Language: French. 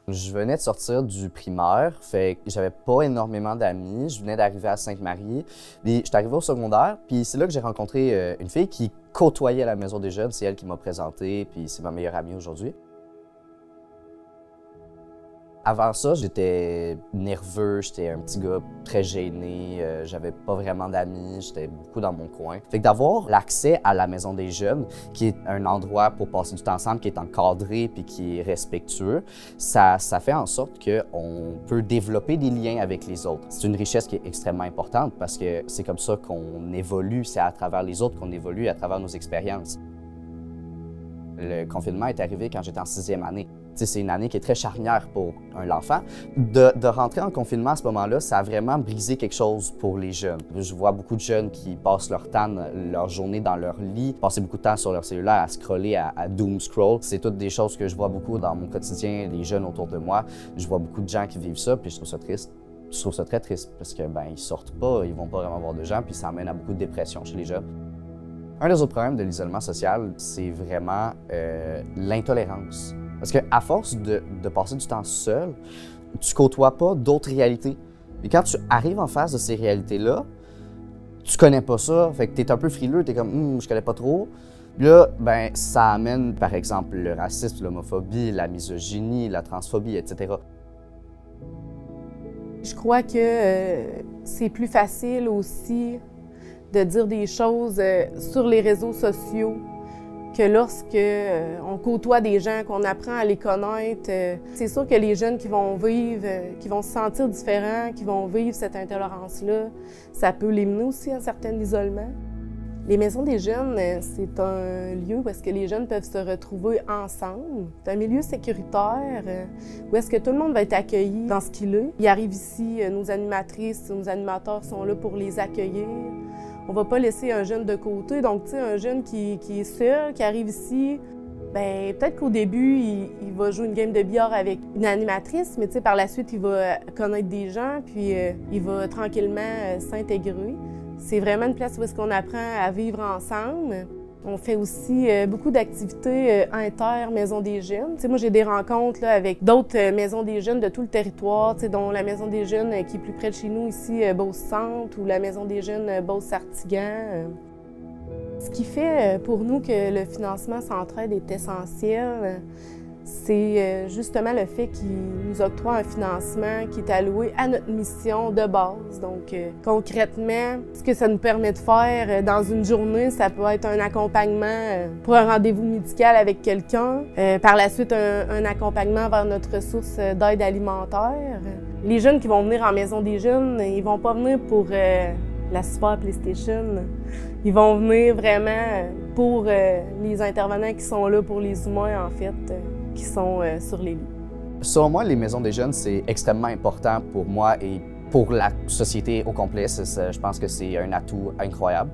Je venais de sortir du primaire, fait que j'avais pas énormément d'amis. Je venais d'arriver à Sainte-Marie. Puis j'étais arrivé au secondaire, puis c'est là que j'ai rencontré une fille qui côtoyait la Maison des Jeunes. C'est elle qui m'a présenté, puis c'est ma meilleure amie aujourd'hui. Avant ça, j'étais nerveux, j'étais un petit gars très gêné, j'avais pas vraiment d'amis, j'étais beaucoup dans mon coin. Fait que d'avoir l'accès à la Maison des Jeunes, qui est un endroit pour passer du temps ensemble, qui est encadré puis qui est respectueux, ça fait en sorte qu'on peut développer des liens avec les autres. C'est une richesse qui est extrêmement importante parce que c'est comme ça qu'on évolue, c'est à travers les autres qu'on évolue, à travers nos expériences. Le confinement est arrivé quand j'étais en 6e année. C'est une année qui est très charnière pour un enfant. De rentrer en confinement à ce moment-là, ça a vraiment brisé quelque chose pour les jeunes. Je vois beaucoup de jeunes qui passent leur journée dans leur lit, passer beaucoup de temps sur leur cellulaire à scroller, à doom scroll. C'est toutes des choses que je vois beaucoup dans mon quotidien, les jeunes autour de moi. Je vois beaucoup de gens qui vivent ça, puis je trouve ça triste. Je trouve ça très triste parce que ils sortent pas, ils vont pas vraiment voir de gens, puis ça amène à beaucoup de dépression chez les jeunes. Un des autres problèmes de l'isolement social, c'est vraiment l'intolérance. Parce qu'à force de passer du temps seul, tu côtoies pas d'autres réalités. Et quand tu arrives en face de ces réalités-là, tu connais pas ça, fait que t'es un peu frileux, t'es comme je connais pas trop. Puis là, ça amène par exemple le racisme, l'homophobie, la misogynie, la transphobie, etc. Je crois que c'est plus facile aussi de dire des choses sur les réseaux sociaux que lorsque on côtoie des gens, qu'on apprend à les connaître. C'est sûr que les jeunes qui vont vivre, qui vont se sentir différents, qui vont vivre cette intolérance-là, ça peut les mener aussi à un certain isolement. Les maisons des jeunes, c'est un lieu où est-ce que les jeunes peuvent se retrouver ensemble. C'est un milieu sécuritaire où est-ce que tout le monde va être accueilli dans ce qu'il est. Ils arrivent ici, nos animatrices, nos animateurs sont là pour les accueillir. On va pas laisser un jeune de côté. Donc, tu sais, un jeune qui est seul, qui arrive ici, peut-être qu'au début, il va jouer une game de billard avec une animatrice, mais tu sais, par la suite, il va connaître des gens, puis il va tranquillement s'intégrer. C'est vraiment une place où est-ce qu'on apprend à vivre ensemble. On fait aussi beaucoup d'activités inter-Maison des Jeunes. T'sais, moi, j'ai des rencontres là, avec d'autres maisons des jeunes de tout le territoire, dont la Maison des Jeunes qui est plus près de chez nous, ici, Beauce-Centre, ou la Maison des Jeunes Beauce-Sartigan. Ce qui fait pour nous que le financement Centraide est essentiel, c'est justement le fait qu'il nous octroie un financement qui est alloué à notre mission de base. Donc, concrètement, ce que ça nous permet de faire dans une journée, ça peut être un accompagnement pour un rendez-vous médical avec quelqu'un. Par la suite, un accompagnement vers notre ressource d'aide alimentaire. Les jeunes qui vont venir en Maison des Jeunes, ils vont pas venir pour la super PlayStation. Ils vont venir vraiment pour les intervenants qui sont là, pour les humains, en fait, qui sont sur les lits. Selon moi, les maisons des jeunes, c'est extrêmement important pour moi et pour la société au complet. Je pense que c'est un atout incroyable.